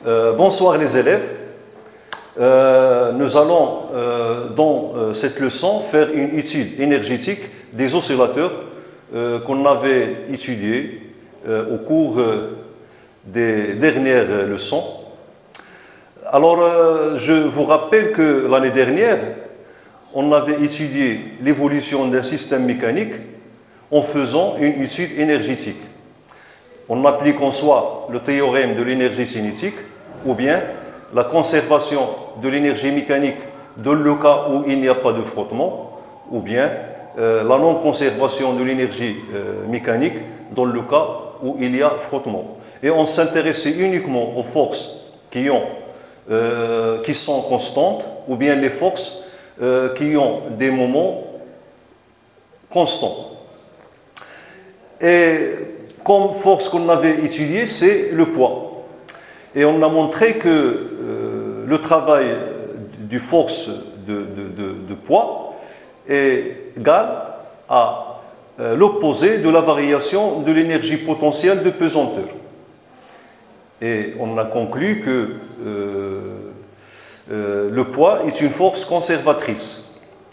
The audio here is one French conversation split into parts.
Bonsoir les élèves. Nous allons dans cette leçon faire une étude énergétique des oscillateurs qu'on avait étudiés au cours des dernières leçons. Alors, je vous rappelle que l'année dernière, on avait étudié l'évolution d'un système mécanique en faisant une étude énergétique. On applique en soit le théorème de l'énergie cinétique ou bien la conservation de l'énergie mécanique dans le cas où il n'y a pas de frottement ou bien la non-conservation de l'énergie mécanique dans le cas où il y a frottement. Et on s'intéressait uniquement aux forces qui sont constantes ou bien les forces qui ont des moments constants. Et comme force qu'on avait étudiée, c'est le poids. Et on a montré que le travail du force de poids est égal à l'opposé de la variation de l'énergie potentielle de pesanteur. Et on a conclu que le poids est une force conservatrice.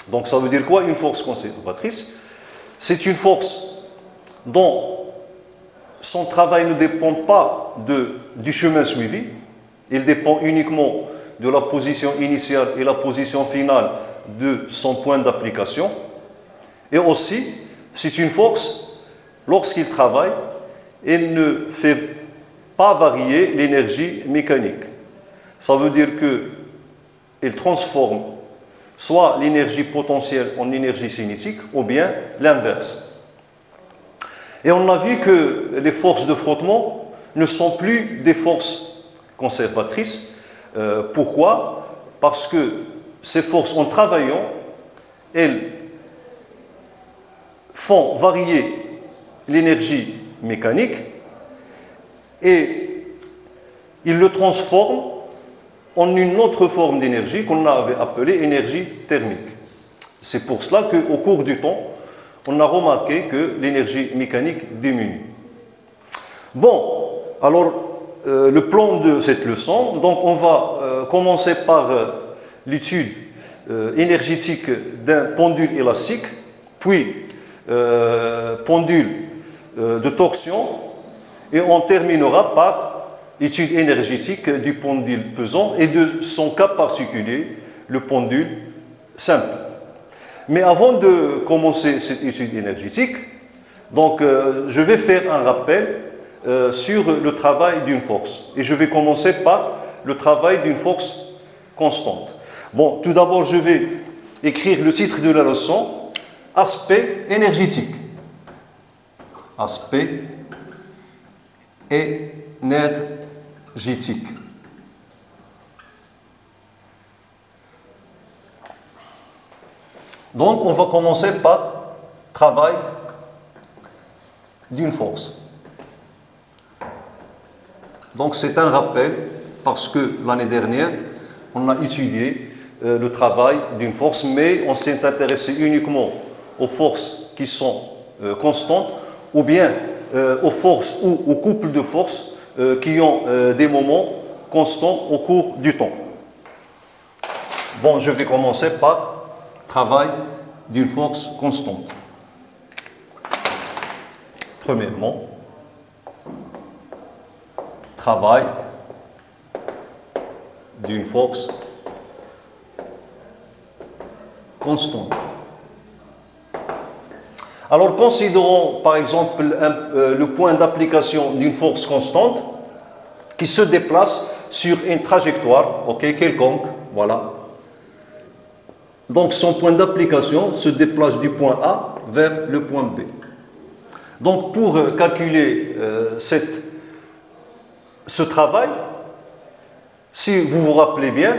Donc ça veut dire quoi, une force conservatrice? C'est une force dont son travail ne dépend pas du chemin suivi, il dépend uniquement de la position initiale et la position finale de son point d'application. Et aussi, c'est une force, lorsqu'il travaille, elle ne fait pas varier l'énergie mécanique. Ça veut dire qu'elle transforme soit l'énergie potentielle en énergie cinétique ou bien l'inverse. Et on a vu que les forces de frottement ne sont plus des forces conservatrices. Pourquoi? Parce que ces forces, en travaillant, elles font varier l'énergie mécanique et ils le transforment en une autre forme d'énergie qu'on avait appelée énergie thermique. C'est pour cela qu'au cours du temps, on a remarqué que l'énergie mécanique diminue. Bon, alors le plan de cette leçon, donc on va commencer par l'étude énergétique d'un pendule élastique, puis pendule de torsion, et on terminera par l'étude énergétique du pendule pesant et de son cas particulier, le pendule simple. Mais avant de commencer cette étude énergétique, donc, je vais faire un rappel sur le travail d'une force. Et je vais commencer par le travail d'une force constante. Bon, tout d'abord, je vais écrire le titre de la leçon, aspect énergétique. Aspect énergétique. Donc, on va commencer par travail d'une force. Donc, c'est un rappel parce que l'année dernière, on a étudié le travail d'une force, mais on s'est intéressé uniquement aux forces qui sont constantes ou bien aux forces ou aux couples de forces qui ont des moments constants au cours du temps. Bon, je vais commencer par travail d'une force constante. Premièrement, travail d'une force constante. Alors, considérons par exemple le point d'application d'une force constante qui se déplace sur une trajectoire, quelconque, voilà. Donc, son point d'application se déplace du point A vers le point B. Donc, pour calculer ce travail, si vous vous rappelez bien,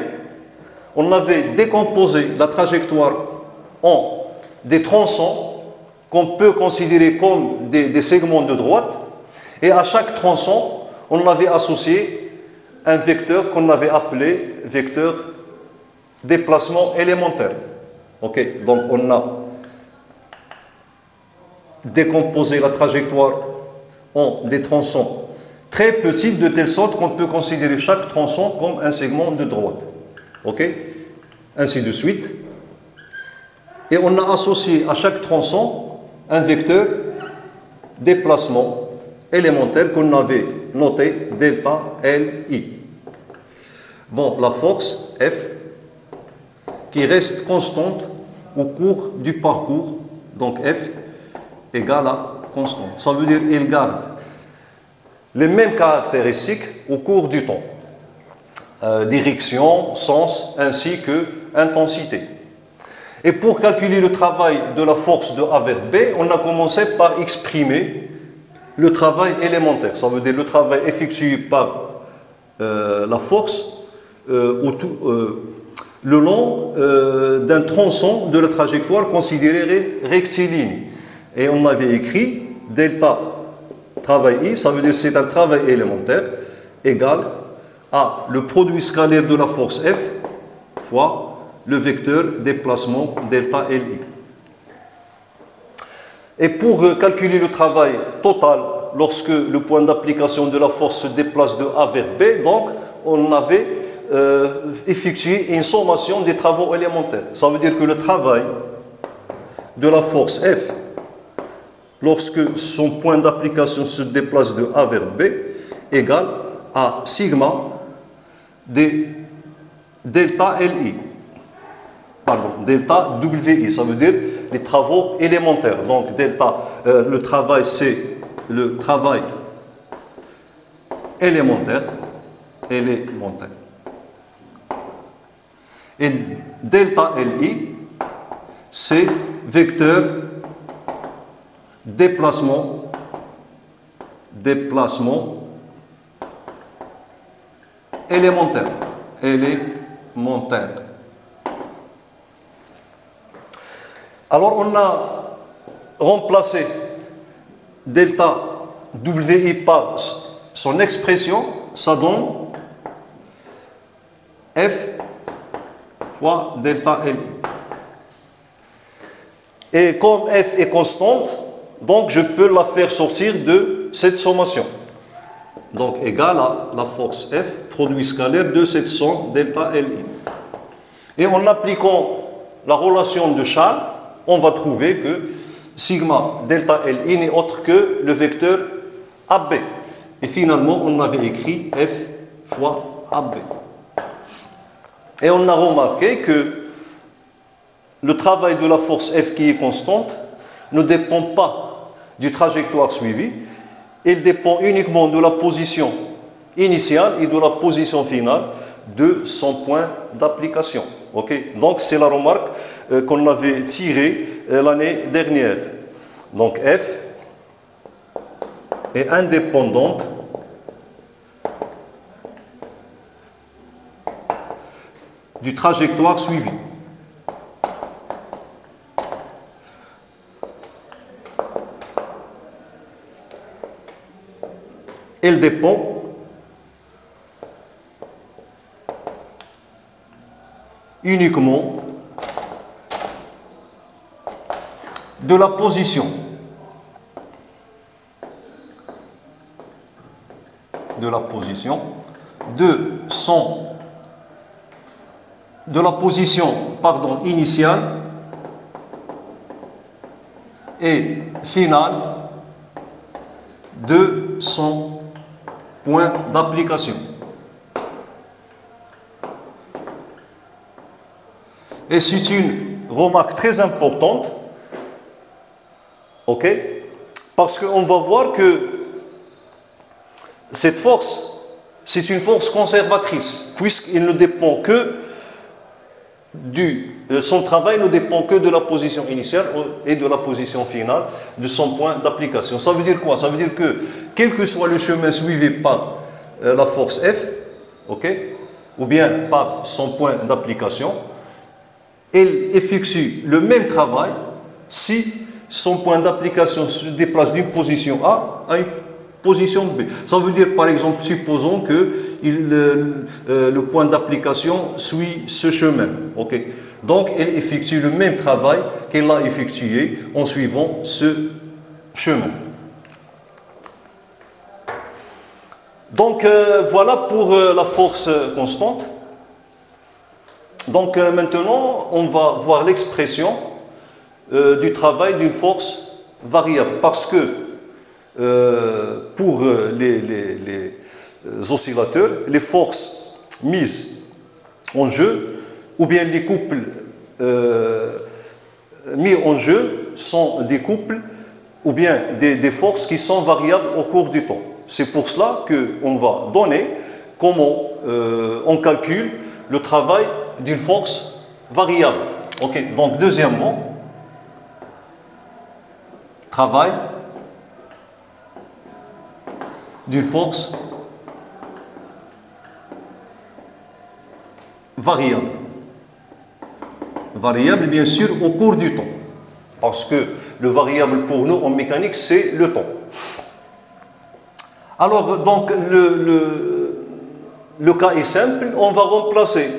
on avait décomposé la trajectoire en des tronçons qu'on peut considérer comme des segments de droite, et à chaque tronçon, on avait associé un vecteur qu'on avait appelé vecteur déplacement élémentaire. Donc on a décomposé la trajectoire en des tronçons très petite, de telle sorte qu'on peut considérer chaque tronçon comme un segment de droite. Ok? Ainsi de suite. Et on a associé à chaque tronçon un vecteur déplacement élémentaire qu'on avait noté delta Li. Bon, la force F qui reste constante au cours du parcours, donc F égale à constante. Ça veut dire qu'il garde les mêmes caractéristiques au cours du temps. Direction, sens, ainsi que intensité. Et pour calculer le travail de la force de A vers B, on a commencé par exprimer le travail élémentaire. Ça veut dire le travail effectué par la force le long d'un tronçon de la trajectoire considérée rectiligne. Et on avait écrit delta travail I, ça veut dire c'est un travail élémentaire, égal à le produit scalaire de la force F fois le vecteur déplacement delta Li. Et pour calculer le travail total lorsque le point d'application de la force se déplace de A vers B, donc on avait effectué une sommation des travaux élémentaires. Ça veut dire que le travail de la force F lorsque son point d'application se déplace de A vers B égale à sigma des delta Li. Pardon, delta Wi, ça veut dire les travaux élémentaires. Donc delta, le travail c'est le travail élémentaire. Et delta Li, c'est vecteur déplacement élémentaire. Alors on a remplacé delta Wi par son expression, ça donne F fois delta Li. Et comme F est constante, donc je peux la faire sortir de cette sommation. Donc égale à la force F, produit scalaire de cette somme delta Li. Et en appliquant la relation de Charles, on va trouver que sigma delta Li n'est autre que le vecteur AB. Et finalement, on avait écrit F fois AB. Et on a remarqué que le travail de la force F qui est constante ne dépend pas du trajectoire suivie, il dépend uniquement de la position initiale et de la position finale de son point d'application. Okay? Donc c'est la remarque qu'on avait tirée l'année dernière. Donc F est indépendante du trajectoire suivi. Elle dépend uniquement de la position initiale et finale de son point d'application. Et c'est une remarque très importante, ok? Parce qu'on va voir que cette force, c'est une force conservatrice, puisqu'il ne dépend que son travail ne dépend que de la position initiale et de la position finale de son point d'application. Ça veut dire quoi? Ça veut dire que, quel que soit le chemin suivi par la force F, okay, ou bien par son point d'application, elle effectue le même travail si son point d'application se déplace d'une position A à une position B. Ça veut dire, par exemple, supposons que le point d'application suit ce chemin. Okay. Donc, elle effectue le même travail qu'elle a effectué en suivant ce chemin. Donc voilà pour la force constante. Donc maintenant, on va voir l'expression du travail d'une force variable. Parce que pour les oscillateurs, les forces mises en jeu, ou bien les couples mis en jeu sont des couples ou bien des forces qui sont variables au cours du temps. C'est pour cela qu'on va donner comment on calcule le travail d'une force variable. Ok, donc deuxièmement, travail d'une force variable. Variable, bien sûr, au cours du temps. Parce que le variable pour nous en mécanique, c'est le temps. Alors, donc, le cas est simple. On va remplacer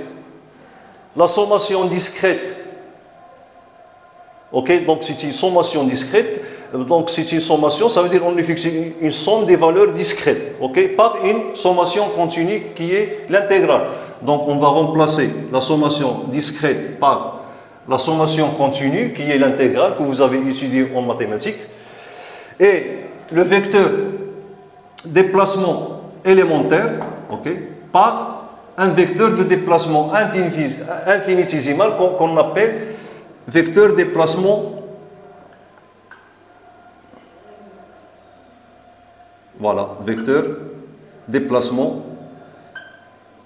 la sommation discrète. Ok, donc c'est une sommation discrète. Donc c'est une sommation, ça veut dire qu'on fixe une somme des valeurs discrètes, ok, par une sommation continue qui est l'intégrale. Donc on va remplacer la sommation discrète par la sommation continue qui est l'intégrale que vous avez étudiée en mathématiques. Et le vecteur déplacement élémentaire, ok, par un vecteur de déplacement infinitésimal qu'on appelle vecteur déplacement. Voilà, vecteur déplacement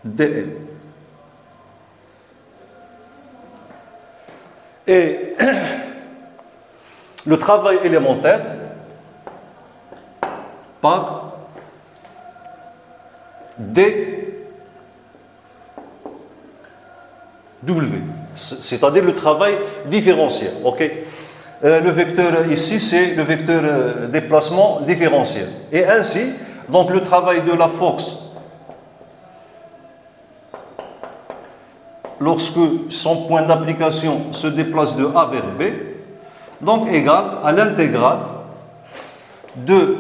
dl. Et le travail élémentaire par dw, c'est-à-dire le travail différentiel. Ok. Le vecteur ici, c'est le vecteur déplacement différentiel. Et ainsi, donc le travail de la force, lorsque son point d'application se déplace de A vers B, donc égal à l'intégrale de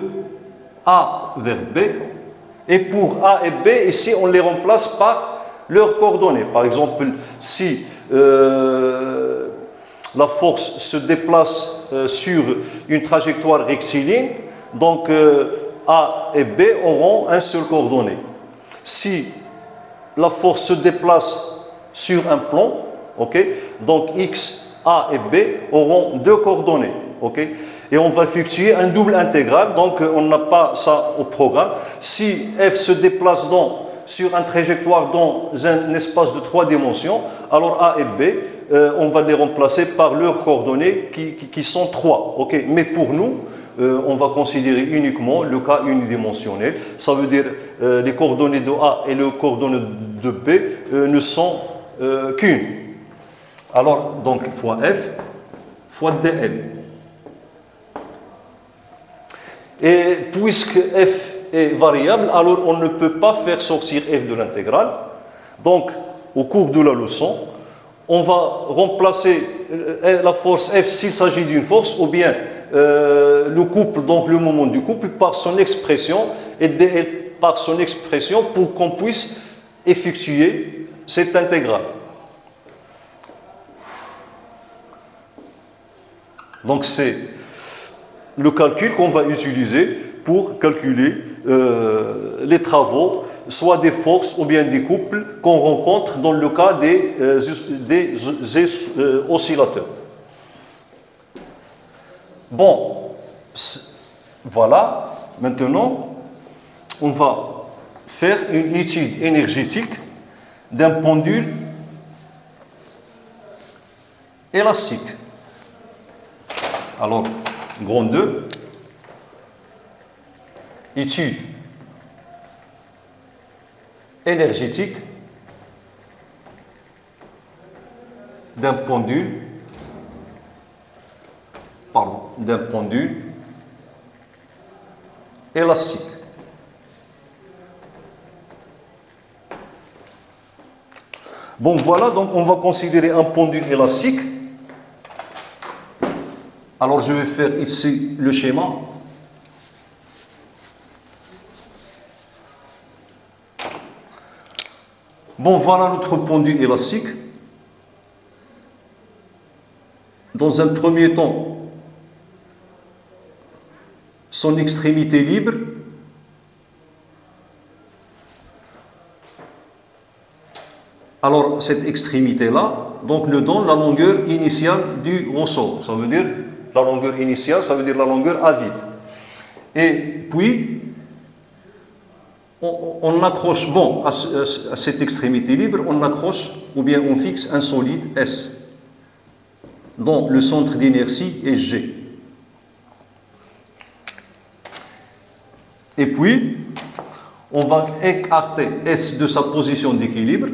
A vers B. Et pour A et B, ici, on les remplace par leurs coordonnées. Par exemple, si la force se déplace sur une trajectoire rectiligne, donc A et B auront un seul coordonnée. Si la force se déplace sur un plan, okay, donc X, A et B auront deux coordonnées. Okay, et on va effectuer un double intégral, donc on n'a pas ça au programme. Si F se déplace sur une trajectoire dans un espace de 3 dimensions, alors A et B, on va les remplacer par leurs coordonnées qui sont 3. Okay? Mais pour nous, on va considérer uniquement le cas unidimensionnel. Ça veut dire les coordonnées de A et les coordonnées de B ne sont qu'une. Alors, donc, fois F, fois dl. Et puisque F est variable, alors on ne peut pas faire sortir F de l'intégrale. Donc, au cours de la leçon, on va remplacer la force F s'il s'agit d'une force, ou bien le couple, donc le moment du couple, par son expression, et dl par son expression, pour qu'on puisse effectuer cette intégrale. Donc c'est le calcul qu'on va utiliser pour calculer les travaux, soit des forces ou bien des couples qu'on rencontre dans le cas des oscillateurs. Bon, voilà, maintenant on va faire une étude énergétique d'un pendule élastique. Alors, grand 2, étude énergétique d'un pendule, élastique. Bon, voilà, donc on va considérer un pendule élastique. Alors, je vais faire ici le schéma. Bon, voilà notre pendule élastique. Dans un premier temps, son extrémité libre alors cette extrémité-là donc nous donne la longueur initiale du ressort. Ça veut dire la longueur initiale, ça veut dire la longueur à vide. Et puis, on accroche, bon, à cette extrémité libre, on accroche ou bien on fixe un solide S, dont le centre d'inertie est G. Et puis, on va écarter S de sa position d'équilibre.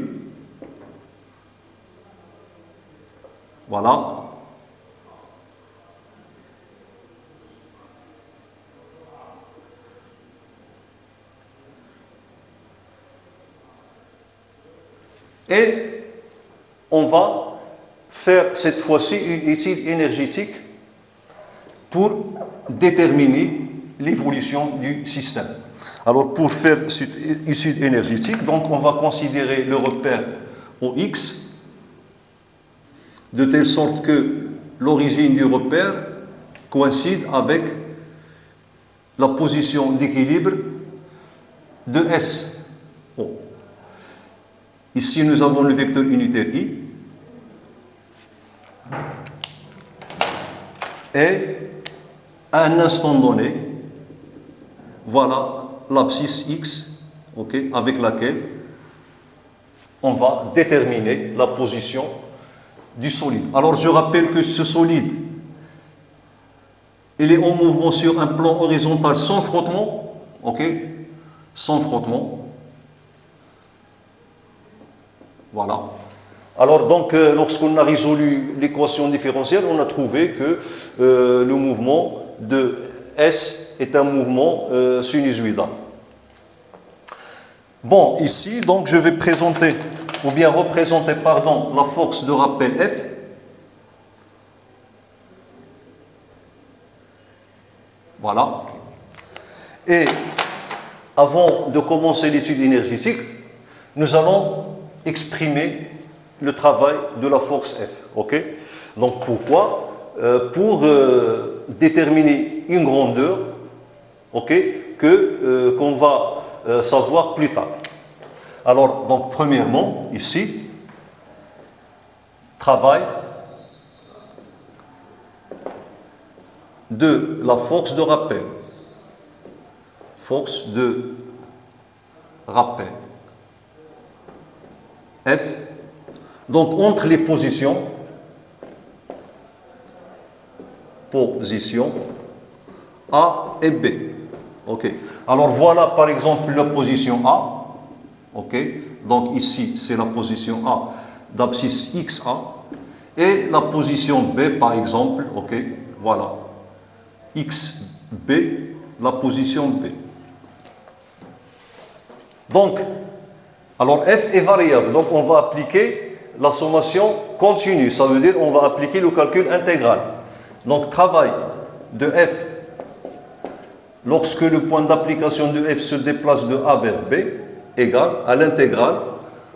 Voilà. Et on va faire cette fois-ci une étude énergétique pour déterminer l'évolution du système. Alors pour faire cette étude énergétique, donc on va considérer le repère OX de telle sorte que l'origine du repère coïncide avec la position d'équilibre de S. Oh. Ici, nous avons le vecteur unitaire I. Et à un instant donné, voilà l'abscisse X, okay, avec laquelle on va déterminer la position du solide. Alors, je rappelle que ce solide, il est en mouvement sur un plan horizontal sans frottement, ok, sans frottement. Voilà. Alors, donc, lorsqu'on a résolu l'équation différentielle, on a trouvé que le mouvement de S est un mouvement sinusoïdal. Bon, ici, donc, je vais présenter, ou bien représenter, pardon, la force de rappel F. Voilà. Et avant de commencer l'étude énergétique, nous allons exprimer le travail de la force F. Ok? Donc pourquoi? Pour déterminer une grandeur, ok, qu'on va savoir plus tard. Alors, donc premièrement, ici, travail de la force de rappel. Force de rappel. F. Donc, entre les positions A et B. Ok. Alors, voilà par exemple la position A. Ok. Donc, ici, c'est la position A d'abscisse XA. Et la position B, par exemple, ok. Voilà. XB, la position B. Donc, alors F est variable, donc on va appliquer la sommation continue, ça veut dire on va appliquer le calcul intégral. Donc travail de F, lorsque le point d'application de F se déplace de A vers B, égale à l'intégrale.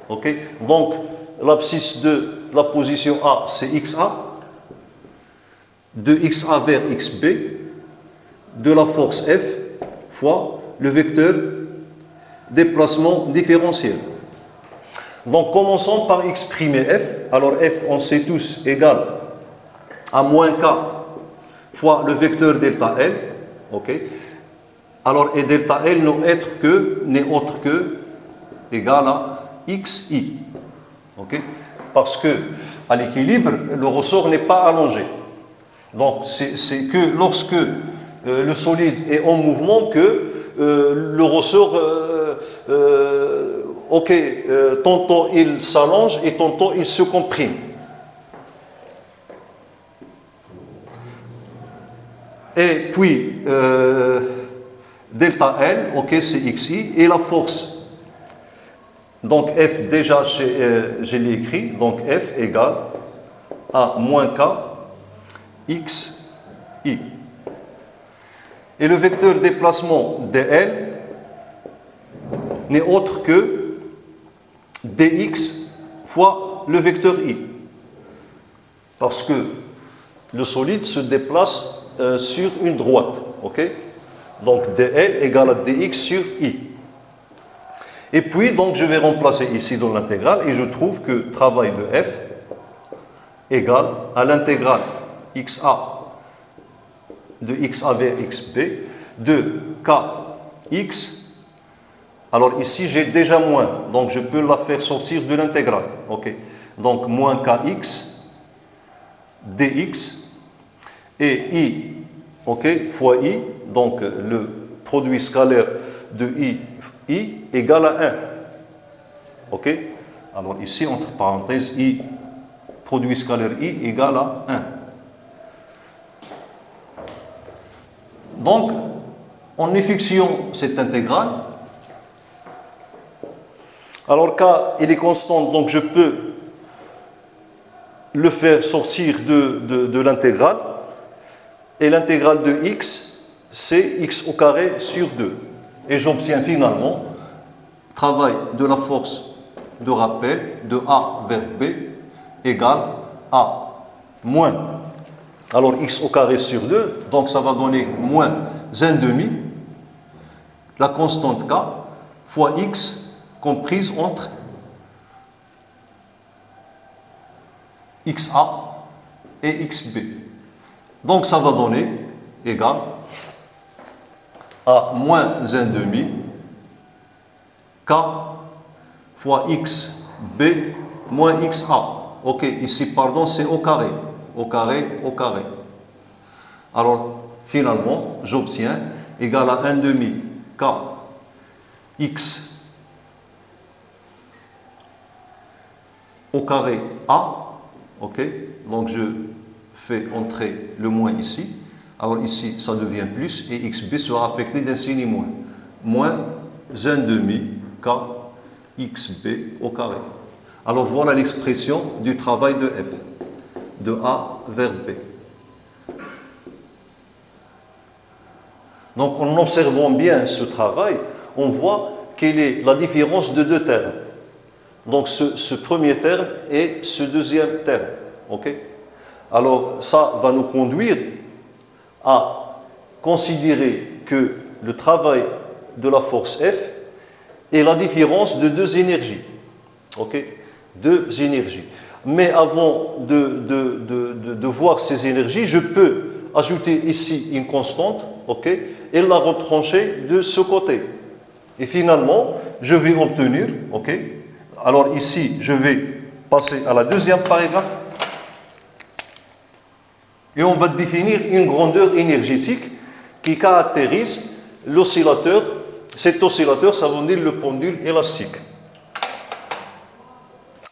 Okay. Donc l'abscisse de la position A, c'est XA, de XA vers XB, de la force F fois le vecteur déplacement différentiel. Donc, commençons par exprimer F. Alors, F, on sait tous, égale à moins K fois le vecteur delta L. Ok. Alors, et delta L n'est autre que égal à XI. Ok. Parce que, à l'équilibre, le ressort n'est pas allongé. Donc, c'est que lorsque le solide est en mouvement que le ressort, tantôt il s'allonge et tantôt il se comprime. Et puis, delta L, ok, c'est XI, et la force. Donc F, déjà, je l'ai écrit, donc F égale à moins K, XI. Et le vecteur déplacement dl n'est autre que dx fois le vecteur i. Parce que le solide se déplace sur une droite. Ok? Donc dl égale à dx sur i. Et puis, donc, je vais remplacer ici dans l'intégrale et je trouve que travail de f égale à l'intégrale xa de xa vers xb de kx. Alors ici, j'ai déjà moins, donc je peux la faire sortir de l'intégrale. Ok? Donc moins kx dx et i, ok, fois i, donc le produit scalaire de i égale à 1. Ok? Alors ici, entre parenthèses, i, produit scalaire i égale à 1. Donc, en effixiant cette intégrale, alors k il est constant, donc je peux le faire sortir de l'intégrale, et l'intégrale de x, c'est x au carré sur 2. Et j'obtiens finalement travail de la force de rappel de A vers B égale à moins. Alors x au carré sur 2, donc ça va donner moins 1,5, la constante k, fois x comprise entre xa et xb. Donc ça va donner égal à moins 1,5 k fois xb moins xa. Ok, ici, pardon, c'est au carré. Au carré, au carré. Alors, finalement, j'obtiens égal à 1,5 k x au carré a. Ok, donc je fais entrer le moins ici. Alors ici, ça devient plus et xb sera affecté d'un signe moins. Moins 1,5 k xb au carré. Alors voilà l'expression du travail de f, de A vers B. Donc en observant bien ce travail, on voit quelle est la différence de deux termes. Donc ce premier terme et ce deuxième terme. Ok? Alors ça va nous conduire à considérer que le travail de la force F est la différence de deux énergies. Ok? Deux énergies. Mais avant de voir ces énergies, je peux ajouter ici une constante, ok, et la retrancher de ce côté. Et finalement, je vais obtenir, ok, alors ici, je vais passer à la deuxième paragraphe, et on va définir une grandeur énergétique qui caractérise l'oscillateur. Cet oscillateur, ça veut dire le pendule élastique.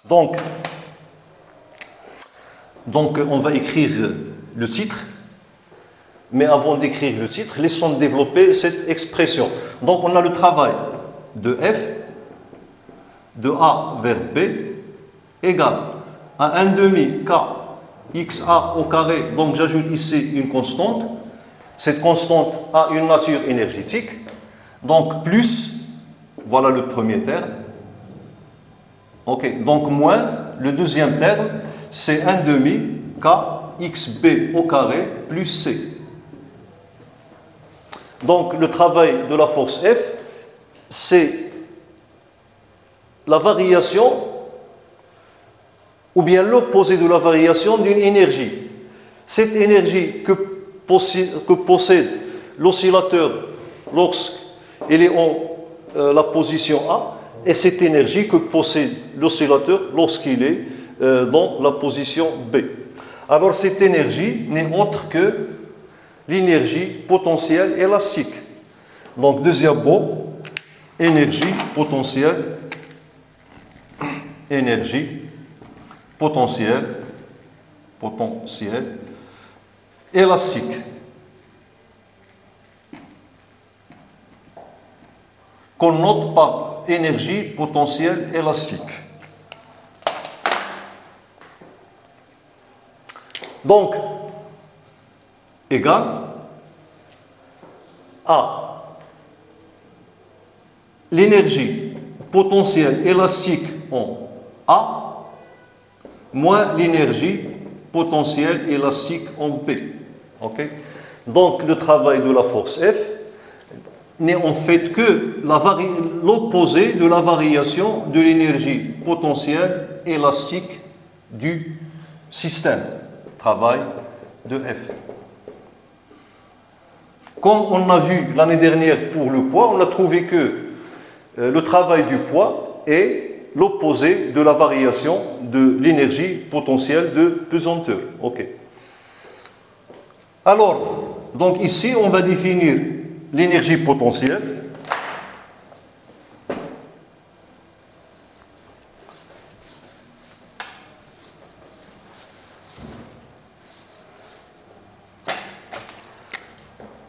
Donc, on va écrire le titre, mais avant d'écrire le titre, laissons développer cette expression. Donc, on a le travail de F, de A vers B, égale à 1,5 k xa au carré. Donc, j'ajoute ici une constante. Cette constante a une nature énergétique. Donc, plus, voilà le premier terme. Ok, donc moins, le deuxième terme, c'est 1,5 k xb au carré plus c. Donc le travail de la force F, c'est la variation ou bien l'opposé de la variation d'une énergie. Cette énergie que possède l'oscillateur lorsqu'il est en la position A, et cette énergie que possède l'oscillateur lorsqu'il est dans la position B. Alors cette énergie n'est autre que l'énergie potentielle élastique. Donc deuxième mot, énergie potentielle élastique. Qu'on note par énergie potentielle élastique. Donc, égal à l'énergie potentielle élastique en A moins l'énergie potentielle élastique en B. Okay? Donc le travail de la force F n'est en fait que l'opposé de la variation de l'énergie potentielle élastique du système. Travail de F. Comme on a vu l'année dernière pour le poids, on a trouvé que le travail du poids est l'opposé de la variation de l'énergie potentielle de pesanteur. Ok. Alors, donc ici, on va définir l'énergie potentielle.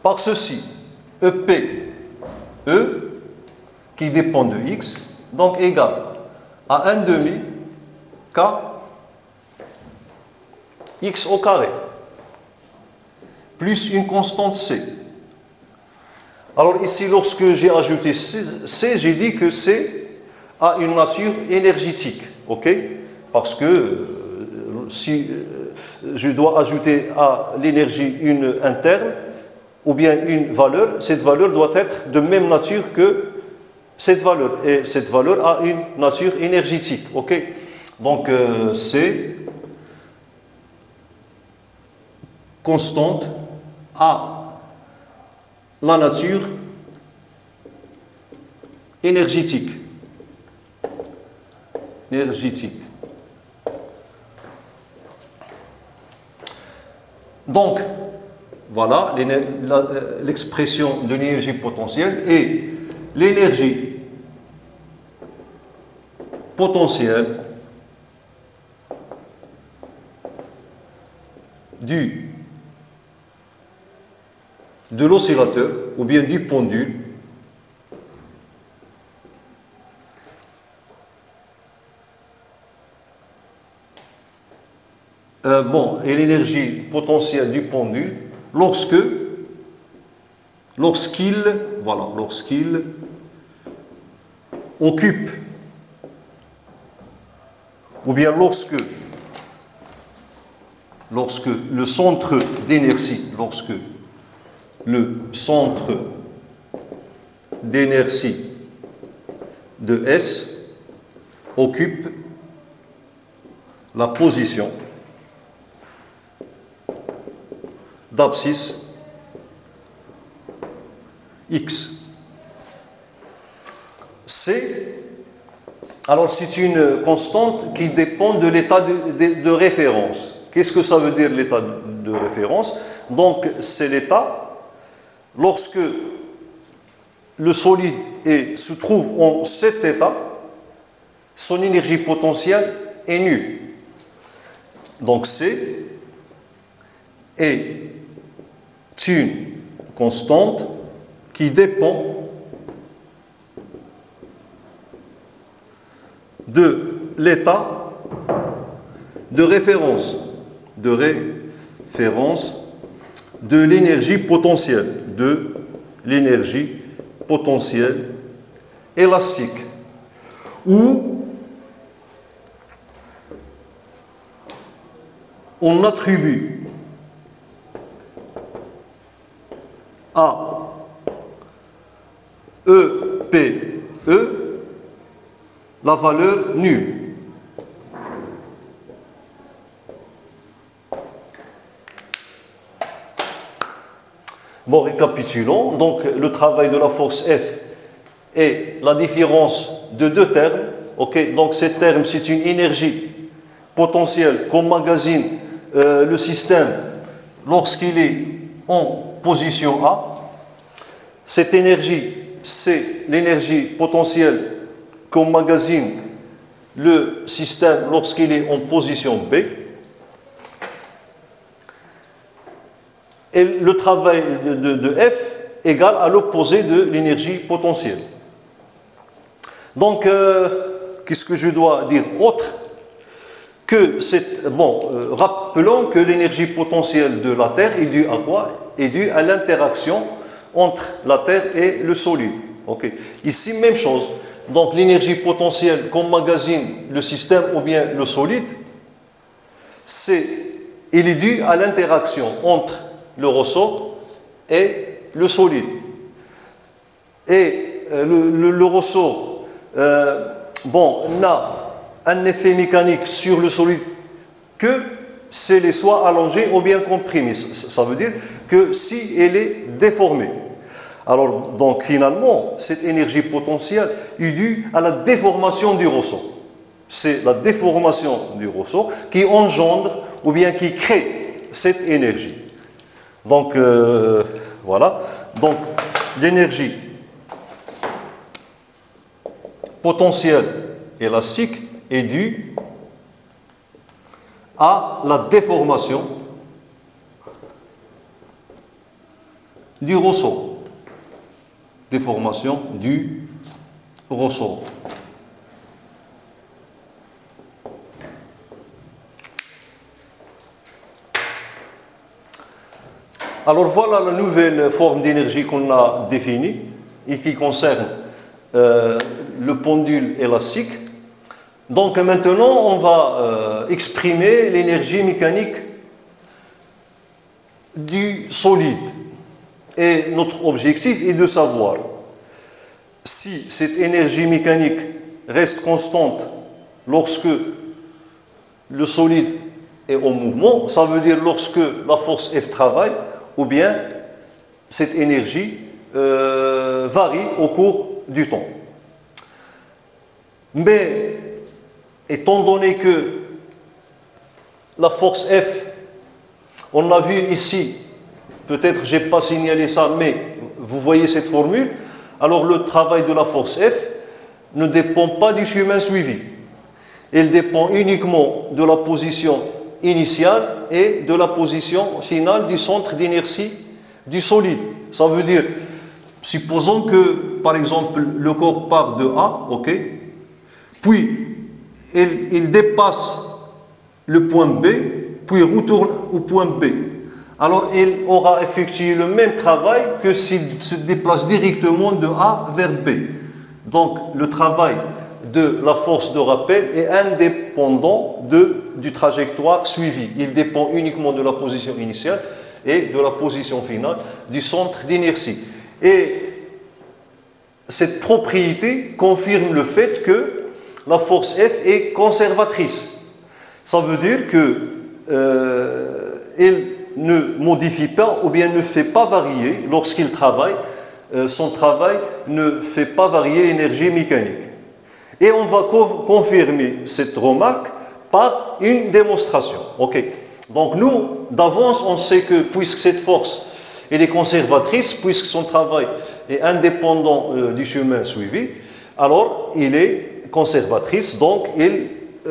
Par ceci, EP, E, qui dépend de X, donc égal à 1 demi K X au carré, plus une constante C. Alors ici, lorsque j'ai ajouté C, j'ai dit que C a une nature énergétique, ok? Parce que si je dois ajouter à l'énergie un terme, ou bien une valeur, cette valeur doit être de même nature que cette valeur. Et cette valeur a une nature énergétique. Ok? Donc, c'est constante à la nature énergétique. Donc, voilà l'expression de l'énergie potentielle, et l'énergie potentielle de l'oscillateur ou bien du pendule et l'énergie potentielle du pendule lorsqu'il occupe, ou bien lorsque le centre d'inertie, de S occupe la position d'abscisse X. Alors c'est une constante qui dépend de l'état de référence. Qu'est-ce que ça veut dire l'état de référence? Donc c'est l'état lorsque le solide se trouve en cet état, son énergie potentielle est nulle. Donc C est une constante qui dépend de l'état de référence de l'énergie potentielle élastique, où on attribue à EPE la valeur nulle. Bon, récapitulons. Donc, le travail de la force F est la différence de deux termes. Okay? Donc, ces termes, c'est une énergie potentielle qu'emmagasine le système lorsqu'il est en position A. Cette énergie, c'est l'énergie potentielle qu'emmagasine le système lorsqu'il est en position B. Et le travail de F égale à l'opposé de l'énergie potentielle. Donc, qu'est-ce que je dois dire autre que rappelons que l'énergie potentielle de la Terre est due à quoi? Est due à l'interaction entre la Terre et le solide. Okay. Ici, même chose. donc l'énergie potentielle qu'emmagasine le système ou bien le solide, il est dû à l'interaction entre le ressort et le solide. Et le ressort n'a un effet mécanique sur le solide que s'il est soit allongé ou bien comprimé. Ça veut dire que si elle est déformée. Alors, donc, finalement, cette énergie potentielle est due à la déformation du ressort. C'est la déformation du ressort qui engendre ou bien qui crée cette énergie. Donc, voilà. Donc, l'énergie potentielle élastique est due à la déformation du ressort. Déformation du ressort. Alors voilà la nouvelle forme d'énergie qu'on a définie et qui concerne le pendule élastique. Donc maintenant, on va exprimer l'énergie mécanique du solide. Et notre objectif est de savoir si cette énergie mécanique reste constante lorsque le solide est en mouvement, ça veut dire lorsque la force F travaille, ou bien cette énergie varie au cours du temps. Mais étant donné que la force F, on l'a vu ici, peut-être je n'ai pas signalé ça, mais vous voyez cette formule, alors le travail de la force F ne dépend pas du chemin suivi. Il dépend uniquement de la position initiale et de la position finale du centre d'inertie du solide. Ça veut dire, supposons que, par exemple, le corps part de A, ok, puis il dépasse le point B, puis retourne au point B. Alors, il aura effectué le même travail que s'il se déplace directement de A vers B. Donc, le travail de la force de rappel est indépendant du trajectoire suivi. Il dépend uniquement de la position initiale et de la position finale du centre d'inertie. Et cette propriété confirme le fait que la force F est conservatrice. Ça veut dire qu'elle ne modifie pas ou bien ne fait pas varier, lorsqu'il travaille, son travail ne fait pas varier l'énergie mécanique. Et on va confirmer cette remarque par une démonstration. Okay. Donc nous, d'avance, on sait que puisque cette force elle est conservatrice, puisque son travail est indépendant du chemin suivi, alors il est conservatrice, donc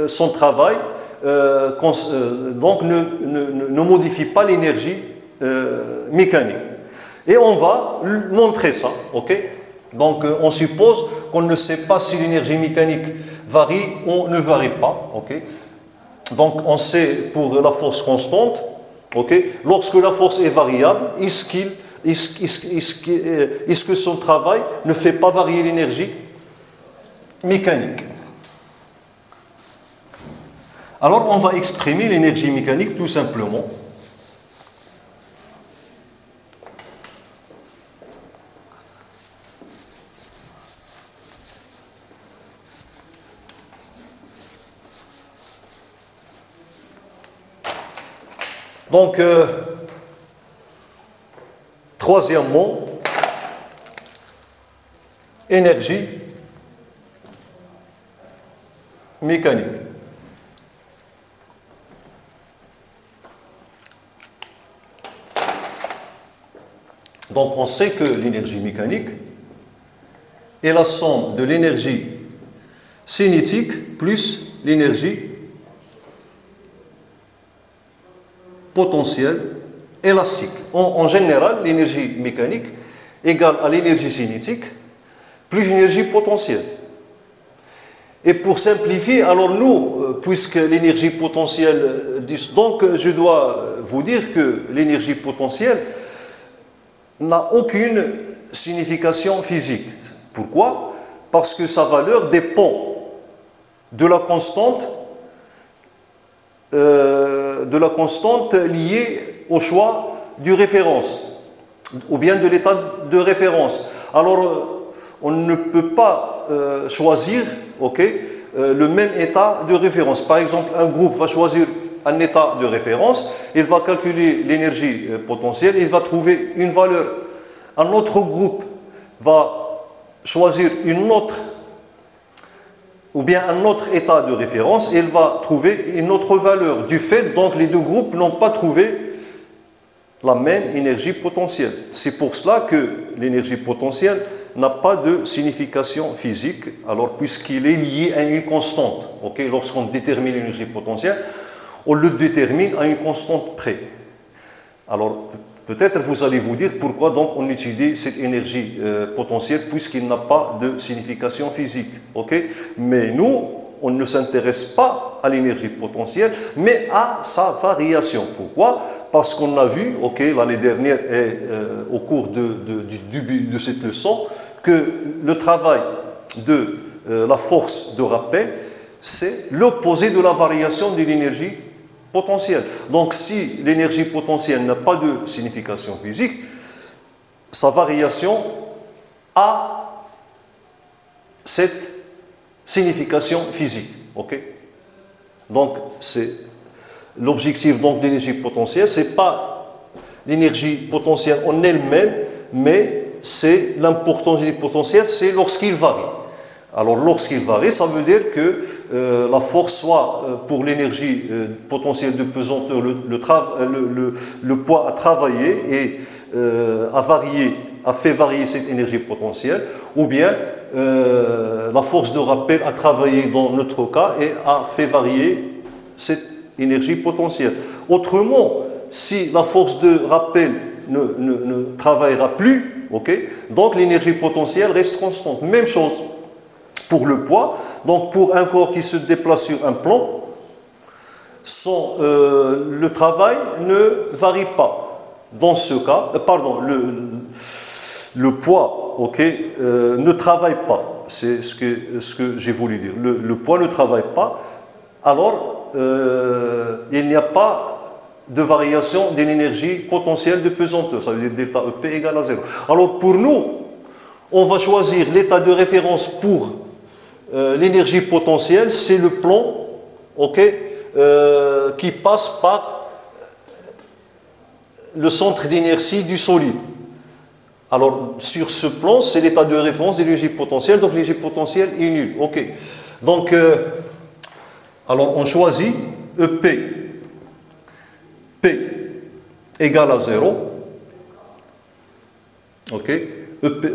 son travail donc ne modifie pas l'énergie mécanique. Et on va montrer ça, ok? Donc on suppose qu'on ne sait pas si l'énergie mécanique varie ou ne varie pas, ok? Donc on sait pour la force constante, ok? Lorsque la force est variable, est-ce que son travail ne fait pas varier l'énergie mécanique? Alors on va exprimer l'énergie mécanique tout simplement. Donc, troisièmement, énergie mécanique. Donc, on sait que l'énergie mécanique est la somme de l'énergie cinétique plus l'énergie potentielle élastique. En général, l'énergie mécanique égale à l'énergie cinétique plus l'énergie potentielle. Et pour simplifier, alors nous, puisque l'énergie potentielle... Donc, je dois vous dire que l'énergie potentielle n'a aucune signification physique. Pourquoi? parce que sa valeur dépend de la constante liée au choix du référence, ou bien de l'état de référence. Alors, on ne peut pas choisir, le même état de référence. Par exemple, un groupe va choisir un état de référence, il va calculer l'énergie potentielle, il va trouver une valeur. Un autre groupe va choisir une autre, ou bien un autre état de référence, et il va trouver une autre valeur. Du fait, donc, les deux groupes n'ont pas trouvé la même énergie potentielle. C'est pour cela que l'énergie potentielle n'a pas de signification physique, alors puisqu'il est lié à une constante. Lorsqu'on détermine l'énergie potentielle, on le détermine à une constante près. Alors, peut-être vous allez vous dire pourquoi donc on utilise cette énergie potentielle puisqu'il n'a pas de signification physique. Mais nous, on ne s'intéresse pas à l'énergie potentielle, mais à sa variation. Pourquoi? Parce qu'on a vu, l'année dernière et au cours du début de cette leçon, que le travail de la force de rappel, c'est l'opposé de la variation de l'énergie potentielle. Donc, si l'énergie potentielle n'a pas de signification physique, sa variation a cette signification physique. Donc, c'est l'objectif de l'énergie potentielle, ce n'est pas l'énergie potentielle en elle-même, mais c'est l'importance de l'énergie potentielle, c'est lorsqu'il varie. Alors, lorsqu'il varie, ça veut dire que la force, soit pour l'énergie potentielle de pesanteur, le poids a travaillé et a fait varier cette énergie potentielle, ou bien la force de rappel a travaillé dans notre cas et a fait varier cette énergie potentielle. Autrement, si la force de rappel ne travaillera plus, donc l'énergie potentielle reste constante. Même chose pour le poids. Donc pour un corps qui se déplace sur un plan, le travail ne varie pas. Dans ce cas, le poids ne travaille pas. C'est ce que j'ai voulu dire. Le poids ne travaille pas. Alors, il n'y a pas de variation de l'énergie potentielle de pesanteur. Ça veut dire delta EP égale à 0. Alors, pour nous, on va choisir l'état de référence pour l'énergie potentielle. C'est le plan qui passe par le centre d'inertie du solide. Alors, sur ce plan, c'est l'état de référence de l'énergie potentielle. Donc, l'énergie potentielle est nulle. Donc, alors, on choisit EP, P égale à 0.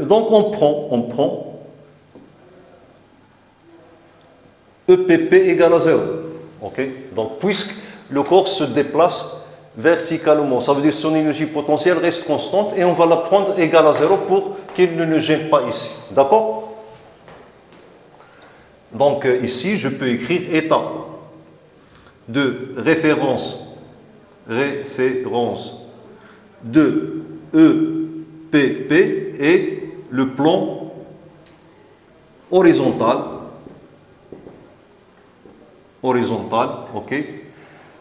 Donc, on prend EPP égale à 0. Donc, puisque le corps se déplace verticalement, ça veut dire que son énergie potentielle reste constante et on va la prendre égale à 0 pour qu'il ne nous gêne pas ici. D'accord? Donc, ici, je peux écrire état de référence de EPP et le plan horizontal,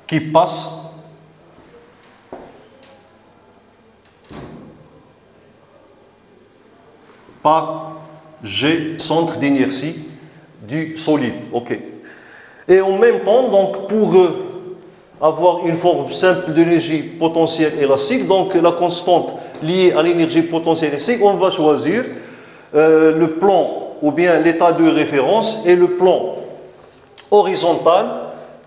qui passe par G, centre d'inertie du solide. Et en même temps, donc, pour avoir une forme simple d'énergie potentielle élastique, donc la constante liée à l'énergie potentielle élastique, on va choisir le plan ou bien l'état de référence et le plan horizontal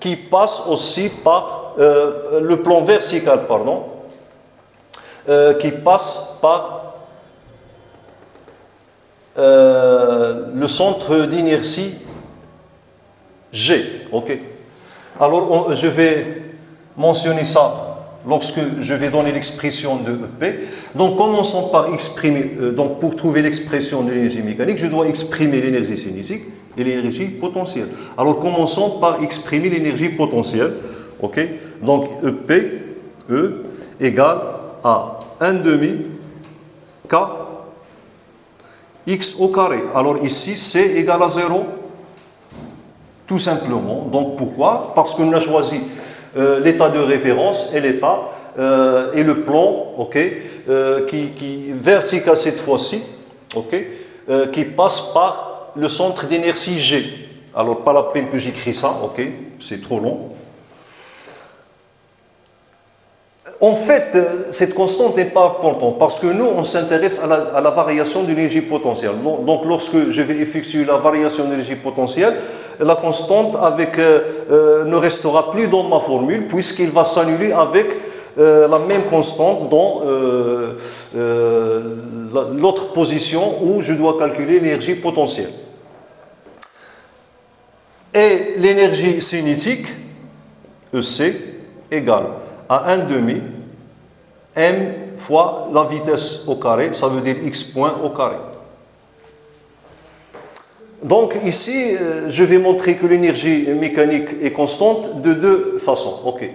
qui passe aussi par le plan vertical, qui passe par le centre d'inertie G. Alors, je vais mentionner ça lorsque je vais donner l'expression de EP. Donc, commençons par exprimer, donc pour trouver l'expression de l'énergie mécanique, je dois exprimer l'énergie cinétique et l'énergie potentielle. Alors, commençons par exprimer l'énergie potentielle. Donc, EP, égale à 1/2 K x au carré. Alors ici, c égale à 0, tout simplement. Donc pourquoi? Parce qu'on a choisi l'état de référence et l'état et le plan, ok, qui vertical cette fois-ci, ok, qui passe par le centre d'inertie G. Alors pas la peine que j'écris ça, ok, c'est trop long. En fait, cette constante n'est pas importante parce que nous, on s'intéresse à la variation de l'énergie potentielle. Donc, lorsque je vais effectuer la variation de l'énergie potentielle, la constante ne restera plus dans ma formule puisqu'il va s'annuler avec la même constante dans l'autre position où je dois calculer l'énergie potentielle. Et l'énergie cinétique, EC, égale à 1 demi m fois la vitesse au carré, ça veut dire x point au carré. Donc ici, je vais montrer que l'énergie mécanique est constante de deux façons. Ok.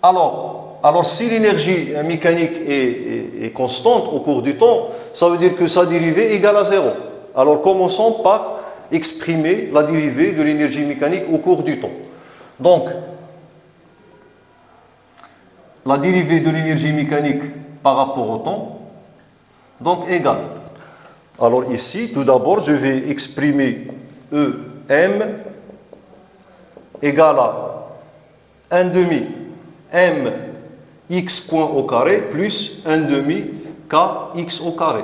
Alors si l'énergie mécanique est constante au cours du temps, ça veut dire que sa dérivée est égale à 0. Alors commençons par exprimer la dérivée de l'énergie mécanique au cours du temps. Donc, la dérivée de l'énergie mécanique par rapport au temps, donc égale. Alors ici, tout d'abord, je vais exprimer EM égale à 1 demi m x point au carré plus 1 demi k x au carré.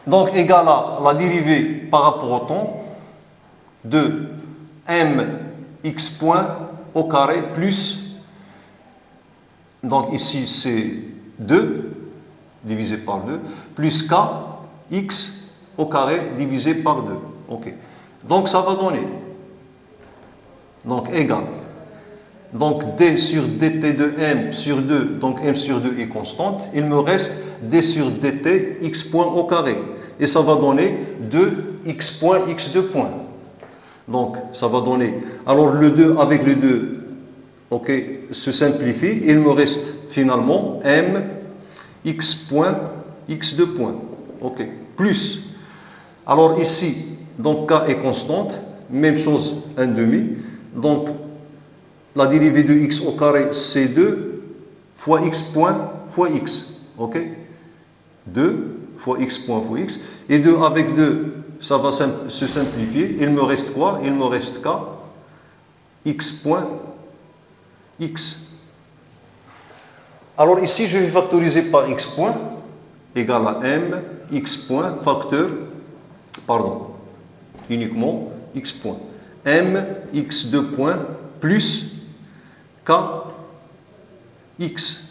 Donc égale à la dérivée par rapport au temps de m x point au carré plus, donc ici c'est 2 divisé par 2, plus k x au carré divisé par 2. Ok. Donc ça va donner, donc égal. Donc d sur dt de m sur 2, donc m sur 2 est constante. Il me reste d sur dt x point au carré. Et ça va donner 2 x point x2 point. Donc ça va donner, alors le 2 avec le 2, ok, se simplifie. Il me reste finalement m x point x2 point. Ok, plus. Alors ici, donc k est constante, même chose 1 demi. Donc la dérivée de x au carré, c'est 2 fois x point fois x. Ok, 2 fois x point fois x. Et 2 avec 2, ça va se simplifier. Il me reste quoi? Il me reste k x point x. Alors ici, je vais factoriser par x point égale à m x point facteur, pardon, uniquement x point. M x2 point plus k x.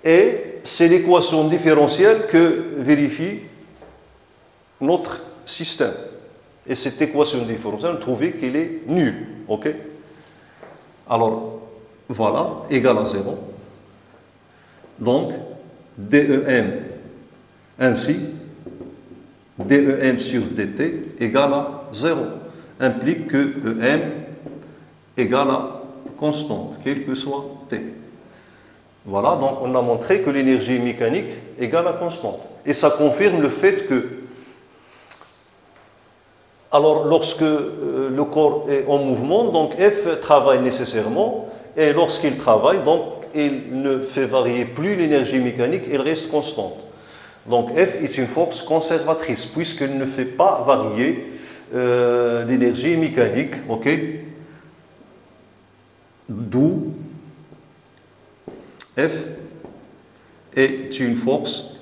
Et c'est l'équation différentielle que vérifie notre système. Et cette équation différentielle, trouvez qu'elle est nulle. Ok? Alors, voilà, égale à 0. Donc, DEM ainsi, DEM sur DT égale à 0. Implique que EM égale à constante, quel que soit T. Voilà, donc on a montré que l'énergie mécanique égale à constante. Et ça confirme le fait que, alors lorsque le corps est en mouvement, donc F travaille nécessairement, et lorsqu'il travaille, donc il ne fait varier plus l'énergie mécanique, elle reste constante. Donc F est une force conservatrice, puisqu'elle ne fait pas varier l'énergie mécanique, ok? D'où F est une force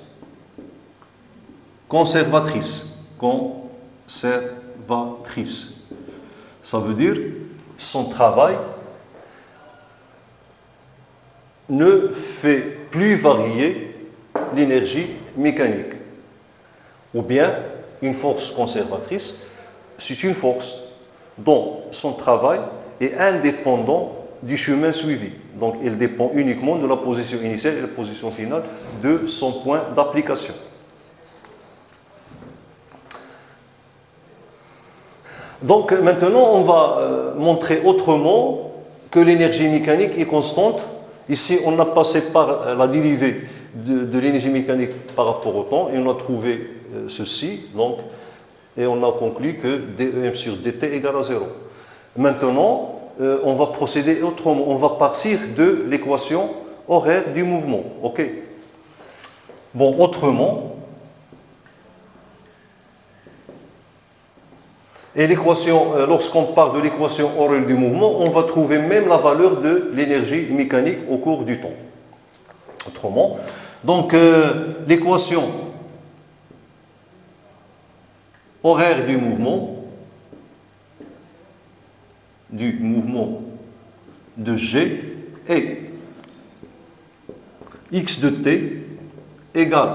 conservatrice. Conservatrice. Ça veut dire son travail ne fait plus varier l'énergie mécanique. Ou bien, une force conservatrice, c'est une force dont son travail est indépendant du chemin suivi. Donc, il dépend uniquement de la position initiale et la position finale de son point d'application. Donc, maintenant, on va montrer autrement que l'énergie mécanique est constante Ici, on a passé par la dérivée de l'énergie mécanique par rapport au temps et on a trouvé ceci, donc, et on a conclu que dEm sur dt égale à 0. Maintenant, on va procéder autrement. On va partir de l'équation horaire du mouvement. Ok. Bon, autrement, et l'équation, lorsqu'on part de l'équation horaire du mouvement, on va trouver même la valeur de l'énergie mécanique au cours du temps. Autrement, donc l'équation horaire du mouvement de G est x de t égale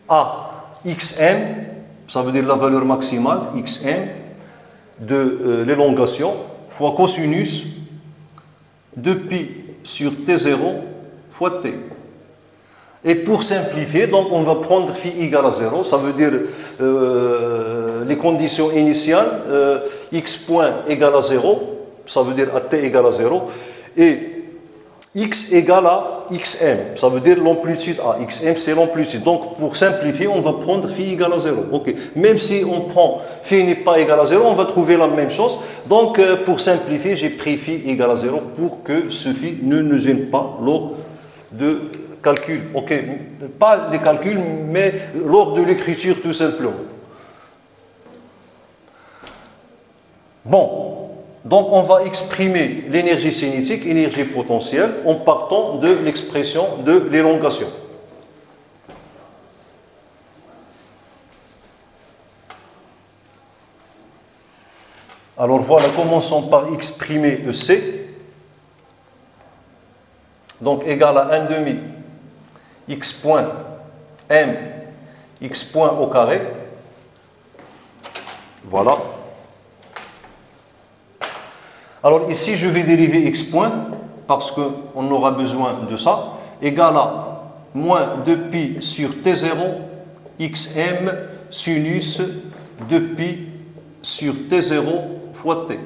à xm, ça veut dire la valeur maximale, xm, de l'élongation, fois cosinus de pi sur t0 fois t. Et pour simplifier, donc on va prendre phi égale à 0, ça veut dire les conditions initiales, x point égale à 0, ça veut dire à t égale à 0, et x égale à xm, ça veut dire l'amplitude A. Xm, c'est l'amplitude. Donc, pour simplifier, on va prendre phi égale à 0. Okay. Même si on prend phi n'est pas égal à 0, on va trouver la même chose. Donc, pour simplifier, j'ai pris phi égale à 0 pour que ce phi ne nous gêne pas lors de calcul. Ok, pas les calculs, mais lors de l'écriture tout simplement. Bon. Donc, on va exprimer l'énergie cinétique, énergie potentielle, en partant de l'expression de l'élongation. Alors voilà, commençons par exprimer EC. Donc, égal à 1 demi x point m x point au carré. Voilà. Alors ici, je vais dériver x point, parce qu'on aura besoin de ça, égal à moins 2pi sur t0 xm sinus 2pi sur t0 fois t.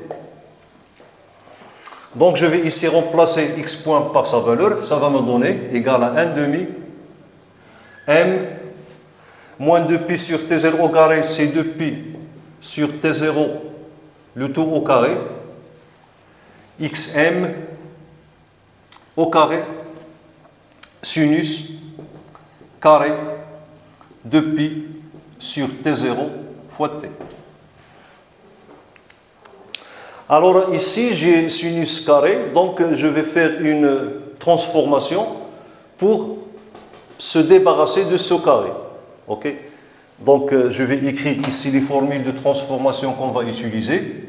Donc je vais ici remplacer x point par sa valeur, ça va me donner égal à 1 demi m moins 2pi sur t0 au carré, c'est 2pi sur t0 le tout au carré, xm au carré sinus carré de pi sur t0 fois t. Alors ici j'ai sinus carré, donc je vais faire une transformation pour se débarrasser de ce carré. Ok? Donc je vais écrire ici les formules de transformation qu'on va utiliser.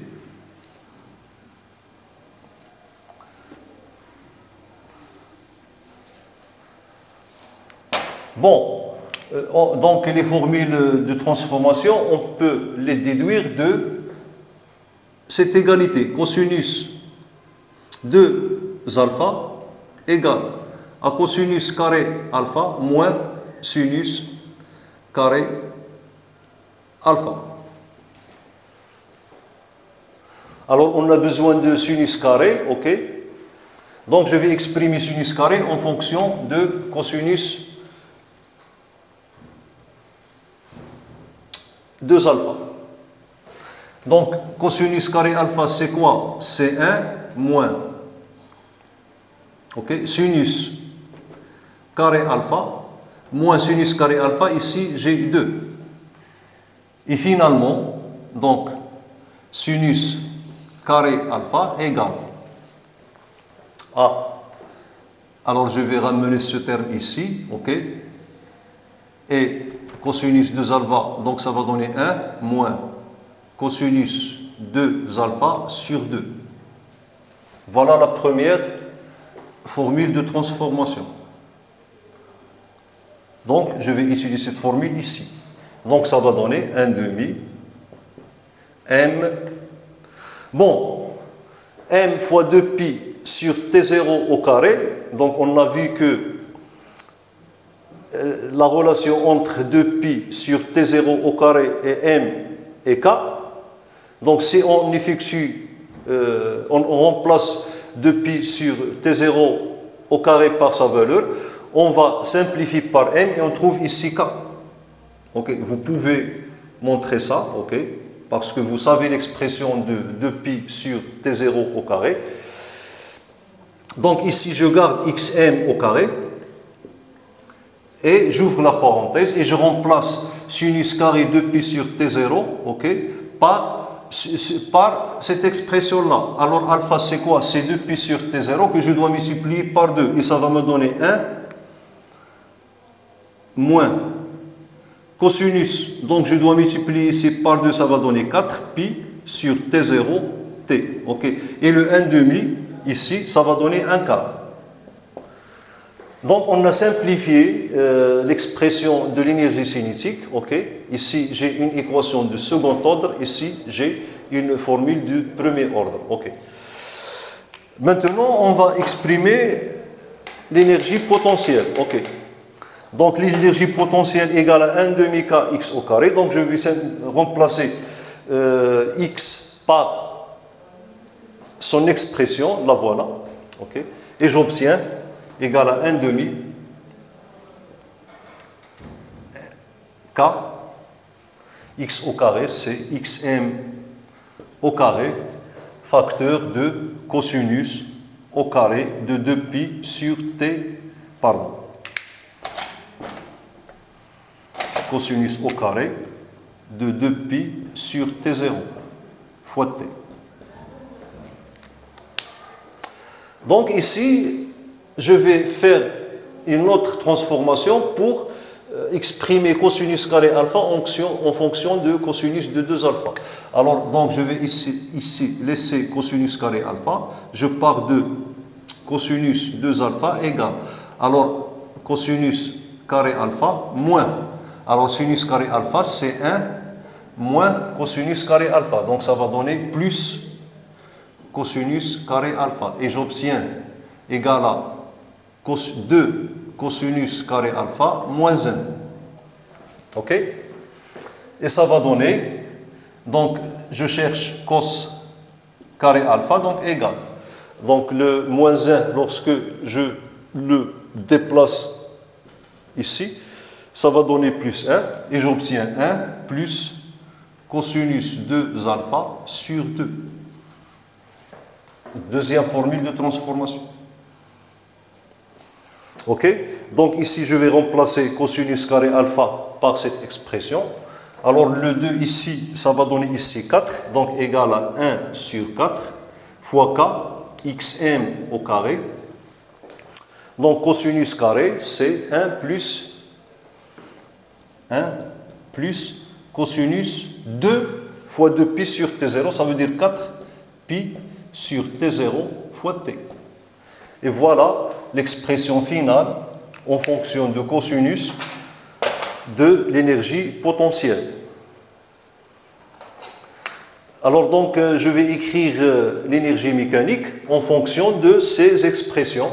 Bon, donc les formules de transformation, on peut les déduire de cette égalité. Cosinus de alpha égale à cosinus carré alpha moins sinus carré alpha. Alors, on a besoin de sinus carré, ok? Donc, je vais exprimer sinus carré en fonction de cosinus 2 alpha. Donc, cosinus carré alpha, c'est quoi? C'est 1 moins. Ok? Sinus carré alpha moins sinus carré alpha, ici j'ai 2. Et finalement, donc, sinus carré alpha égale à. Alors, je vais ramener ce terme ici, ok? Et cosinus 2 alpha, donc ça va donner 1 moins cosinus 2 alpha sur 2. Voilà la première formule de transformation. Donc, je vais utiliser cette formule ici. Donc, ça va donner 1 demi m. Bon, m fois 2pi sur t0 au carré. Donc, on a vu que la relation entre 2pi sur t0 au carré et m est k. Donc, si on effectue, on remplace 2pi sur T0 au carré par sa valeur. On va simplifier par m et on trouve ici k. Okay. Vous pouvez montrer ça, okay, parce que vous savez l'expression de 2pi sur T0 au carré. Donc ici, je garde xm au carré et j'ouvre la parenthèse et je remplace sinus carré 2pi sur T0, okay, par cette expression-là. Alors alpha, c'est quoi? C'est 2pi sur T0 que je dois multiplier par 2 et ça va me donner 1 moins cosinus, donc je dois multiplier ici par 2, ça va donner 4pi sur T0, T. Okay. Et le 1 demi, ici, ça va donner 1 quart. Donc on a simplifié l'expression de l'énergie cinétique. Okay. Ici, j'ai une équation de second ordre, ici, j'ai une formule du premier ordre. Okay. Maintenant, on va exprimer l'énergie potentielle. Okay. Donc l'énergie potentielle égale à 1 demi kx au carré. Donc je vais remplacer x par son expression, la voilà. Okay. Et j'obtiens égale à 1 demi k x au carré, c'est xm au carré, facteur de cosinus au carré de 2pi sur t, pardon. Cosinus au carré de 2pi sur T0 fois T. Donc ici, je vais faire une autre transformation pour exprimer cosinus carré alpha en fonction de cosinus de 2 alpha. Alors, donc je vais ici laisser cosinus carré alpha. Je pars de cosinus 2 alpha égale. Alors, cosinus carré alpha moins. Alors, sinus carré alpha, c'est 1 moins cosinus carré alpha. Donc, ça va donner plus cosinus carré alpha. Et j'obtiens égal à 2 cosinus carré alpha moins 1. OK? Et ça va donner, donc, je cherche cos carré alpha, donc égal. Donc, le moins 1, lorsque je le déplace ici, ça va donner plus 1 et j'obtiens 1 plus cosinus 2 alpha sur 2. Deuxième formule de transformation. OK? Donc ici, je vais remplacer cosinus carré alpha par cette expression. Alors le 2 ici, ça va donner ici 4, donc égal à 1 sur 4 fois k, xm au carré. Donc cosinus carré, c'est 1 plus cosinus 2 fois 2pi sur T0, ça veut dire 4pi sur T0 fois T. Et voilà l'expression finale en fonction de cosinus de l'énergie potentielle. Alors donc, je vais écrire l'énergie mécanique en fonction de ces expressions.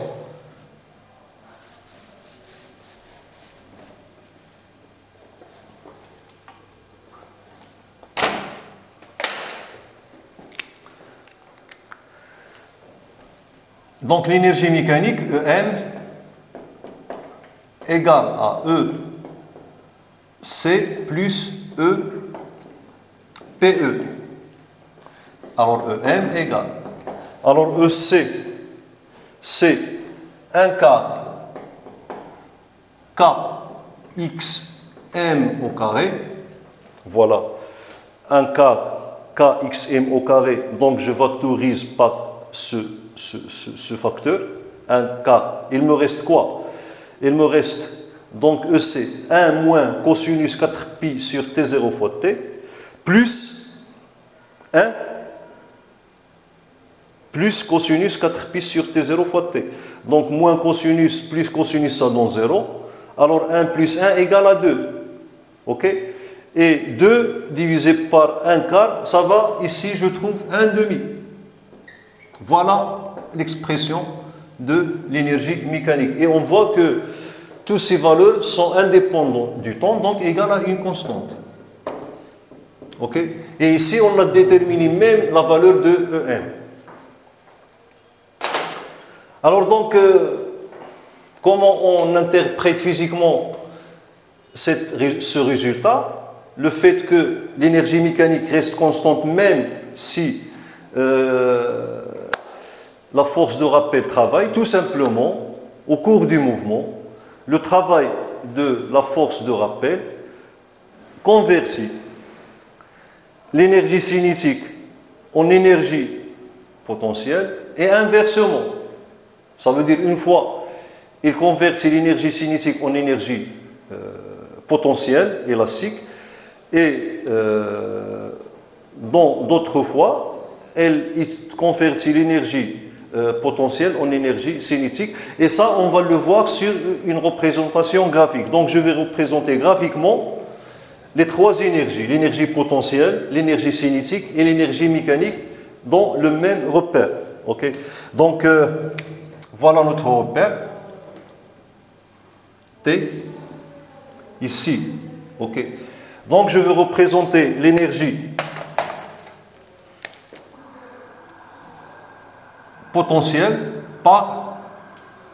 Donc l'énergie mécanique, EM, égale à EC plus EPE. Alors EM égale. Alors EC, c'est 1 quart KXM au carré. Voilà. 1 quart KXM au carré. Donc je factorise par ce facteur, 1 k. Il me reste quoi? Il me reste donc EC 1 moins cosinus 4pi sur T0 fois T plus 1 plus cosinus 4pi sur T0 fois T. Donc moins cosinus plus cosinus, ça donne 0. Alors 1 plus 1 égale à 2. OK? Et 2 divisé par 1 quart, ça va, ici je trouve 1 demi. Voilà l'expression de l'énergie mécanique. Et on voit que toutes ces valeurs sont indépendantes du temps, donc égales à une constante. OK? Et ici, on a déterminé même la valeur de EM. Alors donc, comment on interprète physiquement ce résultat? Le fait que l'énergie mécanique reste constante même si la force de rappel travaille, tout simplement, au cours du mouvement, le travail de la force de rappel convertit l'énergie cinétique en énergie potentielle et inversement. Ça veut dire une fois il convertit l'énergie cinétique en énergie potentielle, élastique, et dans d'autres fois, il convertit l'énergie potentielle en énergie cinétique. Et ça, on va le voir sur une représentation graphique. Donc, je vais représenter graphiquement les trois énergies, l'énergie potentielle, l'énergie cinétique et l'énergie mécanique dans le même repère. Okay? Donc, voilà notre repère. T, ici. Okay? Donc, je vais représenter l'énergie potentielle par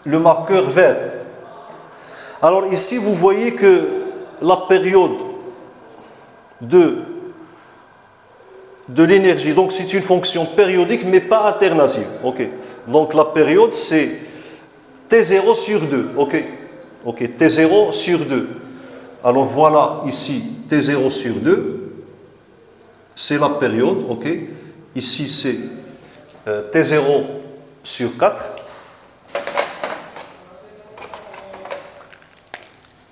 le marqueur vert. Alors ici, vous voyez que la période de l'énergie, donc c'est une fonction périodique mais pas alternative. Okay. Donc la période c'est T0 sur 2. Okay. Okay. T0 sur 2. Alors voilà ici T0 sur 2. C'est la période. Okay. Ici c'est T0 sur 4.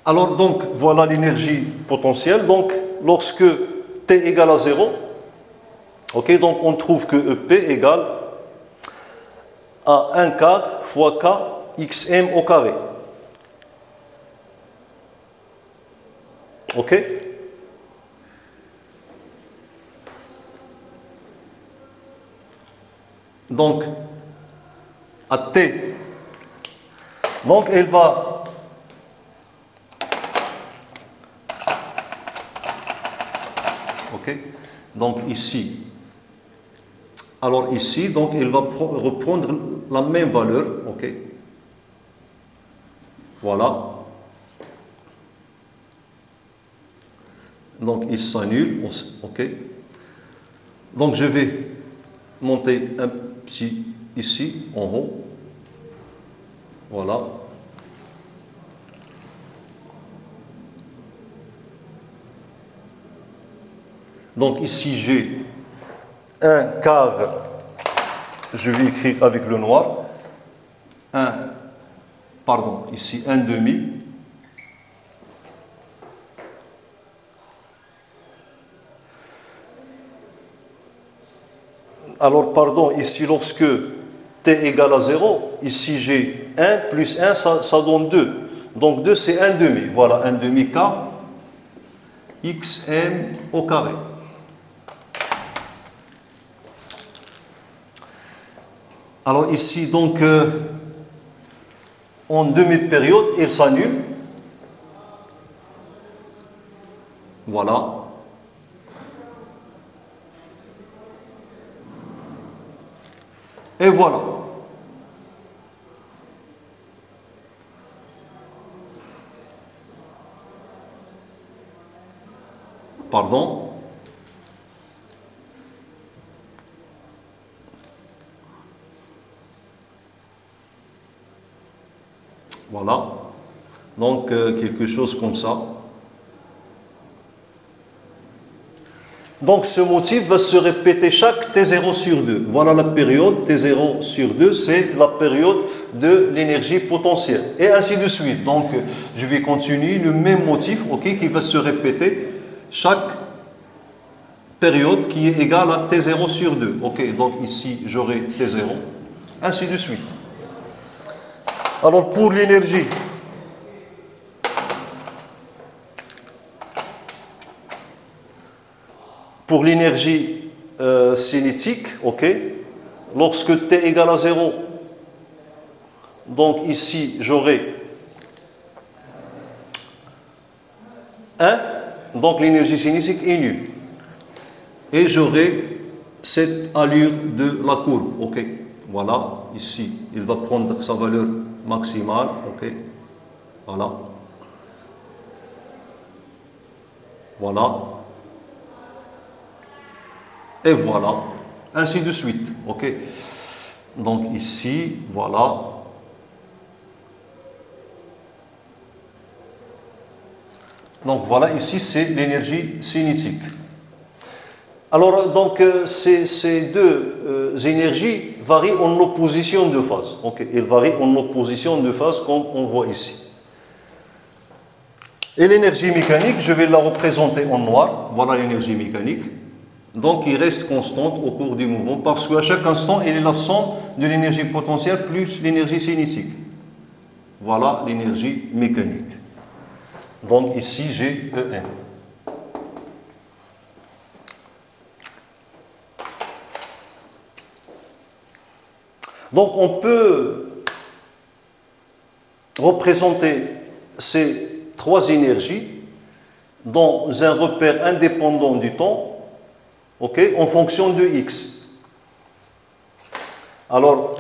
Alors donc voilà l'énergie potentielle. Donc lorsque T égale à 0, okay, donc on trouve que EP égale à 1 quart fois K xm au carré. Ok? Donc à T, donc elle va donc ici, alors ici, donc il va reprendre la même valeur, ok, voilà, donc il s'annule, ok, donc je vais monter un petit ici, en haut, voilà. Donc ici j'ai un quart, je vais écrire avec le noir, ici un demi, alors pardon, ici lorsque t égale à 0, ici j'ai 1 plus 1, ça donne 2, donc 2 c'est un demi, voilà, un demi K xm au carré. Alors ici, donc, en demi-période, il s'annule. Voilà. Et voilà. Pardon. Voilà, donc quelque chose comme ça. Donc ce motif va se répéter chaque T0 sur 2. Voilà la période T0 sur 2, c'est la période de l'énergie potentielle. Et ainsi de suite. Donc je vais continuer le même motif, okay, qui va se répéter chaque période qui est égale à T0 sur 2. Okay, donc ici j'aurai T0, ainsi de suite. Alors pour l'énergie, cinétique, ok, lorsque T égale à 0, donc ici j'aurai 1, donc l'énergie cinétique est nulle. Et j'aurai cette allure de la courbe, ok, voilà, ici, il va prendre sa valeur maximale, ok, voilà, voilà, et voilà, ainsi de suite, ok. Donc ici, voilà. Donc voilà, ici c'est l'énergie cinétique. Alors donc ces deux énergies varient en opposition de phase. Ok, elles varient en opposition de phase comme on voit ici. Et l'énergie mécanique, je vais la représenter en noir. Voilà l'énergie mécanique. Donc il reste constante au cours du mouvement parce qu'à chaque instant, elle est la somme de l'énergie potentielle plus l'énergie cinétique. Voilà l'énergie mécanique. Donc ici j'ai EM. Donc on peut représenter ces trois énergies dans un repère indépendant du temps, okay, en fonction de x. Alors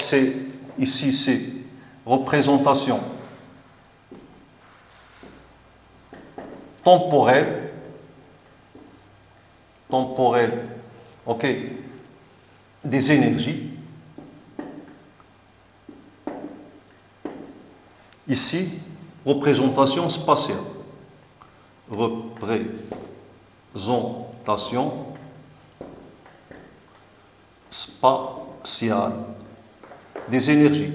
ici c'est représentation temporelle, ok, des énergies. Ici, représentation spatiale. Représentation spatiale des énergies.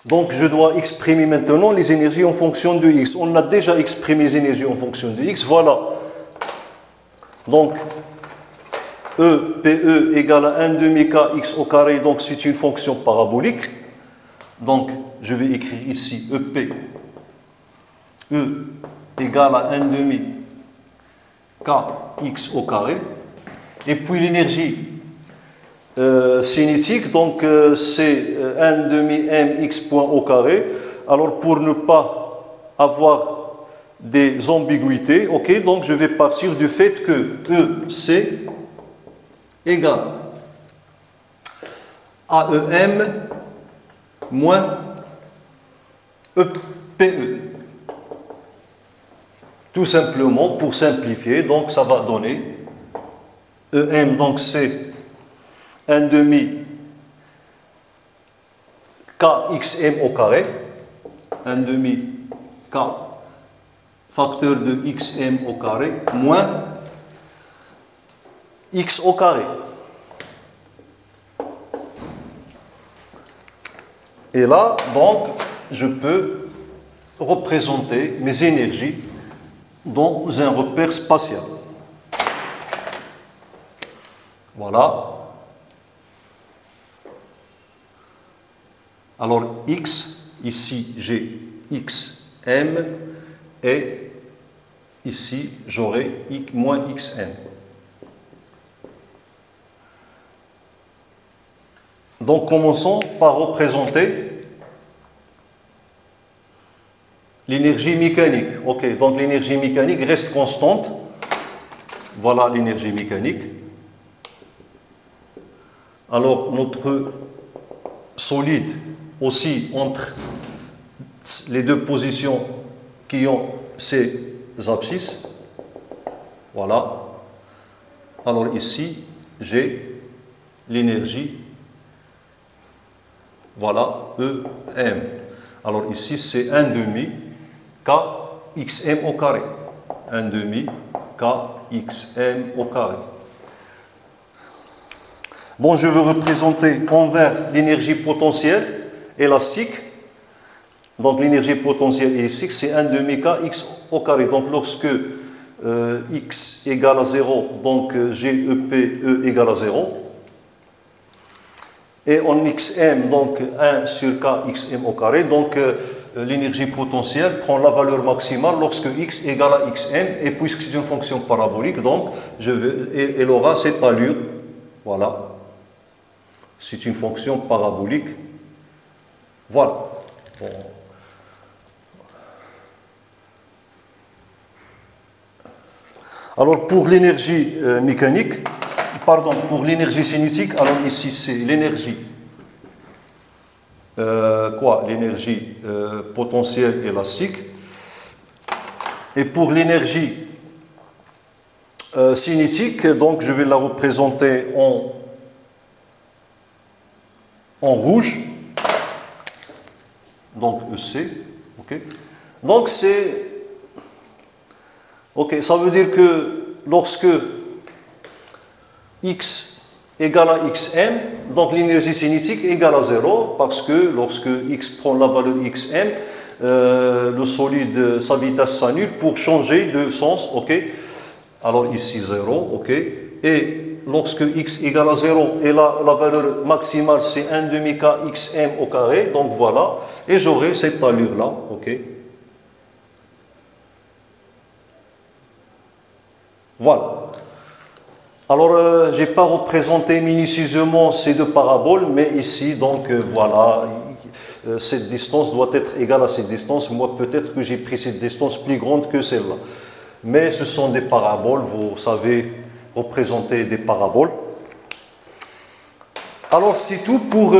Donc, je dois exprimer maintenant les énergies en fonction de x. On a déjà exprimé les énergies en fonction de x. Voilà. Donc, E, PE égale à 1 demi kx au carré, donc c'est une fonction parabolique. Donc, je vais écrire ici EP. E égale à 1 demi kx au carré. Et puis l'énergie cinétique, donc c'est 1 demi mx point au carré. Alors, pour ne pas avoir des ambiguïtés, ok, donc je vais partir du fait que EC égale AEM moins EPE. Tout simplement, pour simplifier, donc ça va donner EM, donc c'est 1 demi KXM au carré, 1 demi K facteur de XM au carré, moins X au carré. Et là, donc, je peux représenter mes énergies dans un repère spatial. Voilà. Alors, X, ici, j'ai XM, et ici, j'aurai moins XM. Donc, commençons par représenter l'énergie mécanique. Ok, donc l'énergie mécanique reste constante. Voilà l'énergie mécanique. Alors, notre solide aussi entre les deux positions qui ont ces abscisses. Voilà. Alors ici, j'ai l'énergie. Voilà, EM. Alors ici, c'est 1 demi KXM au carré. 1 demi KXM au carré. Bon, je veux représenter envers l'énergie potentielle élastique. Donc l'énergie potentielle élastique, c'est 1 demi KX au carré. Donc lorsque X égale à 0, donc GEP E égale à 0. Et en XM, donc 1 sur KXM au carré, donc l'énergie potentielle prend la valeur maximale lorsque X égale à XM, et puisque c'est une fonction parabolique, donc elle aura cette allure, voilà, c'est une fonction parabolique, voilà. Bon. Alors pour l'énergie mécanique, pardon, pour l'énergie cinétique, alors ici c'est l'énergie, l'énergie potentielle élastique. Et pour l'énergie cinétique, donc je vais la représenter en rouge, donc EC, ok. Donc c'est, ok, ça veut dire que lorsque X égale à XM, donc l'énergie cinétique égale à 0, parce que lorsque X prend la valeur XM, le solide, sa vitesse s'annule pour changer de sens, ok. Alors ici 0, ok. Et lorsque X égale à 0, et là, la valeur maximale c'est 1 demi K XM au carré, donc voilà, et j'aurai cette allure-là, ok. Voilà. Alors, je n'ai pas représenté minutieusement ces deux paraboles, mais ici, donc voilà, cette distance doit être égale à cette distance. Moi, peut-être que j'ai pris cette distance plus grande que celle-là. Mais ce sont des paraboles, vous savez représenter des paraboles. Alors, c'est tout pour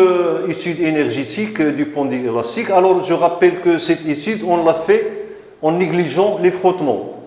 étude énergétique du pendule élastique. Alors, je rappelle que cette étude, on l'a fait en négligeant les frottements.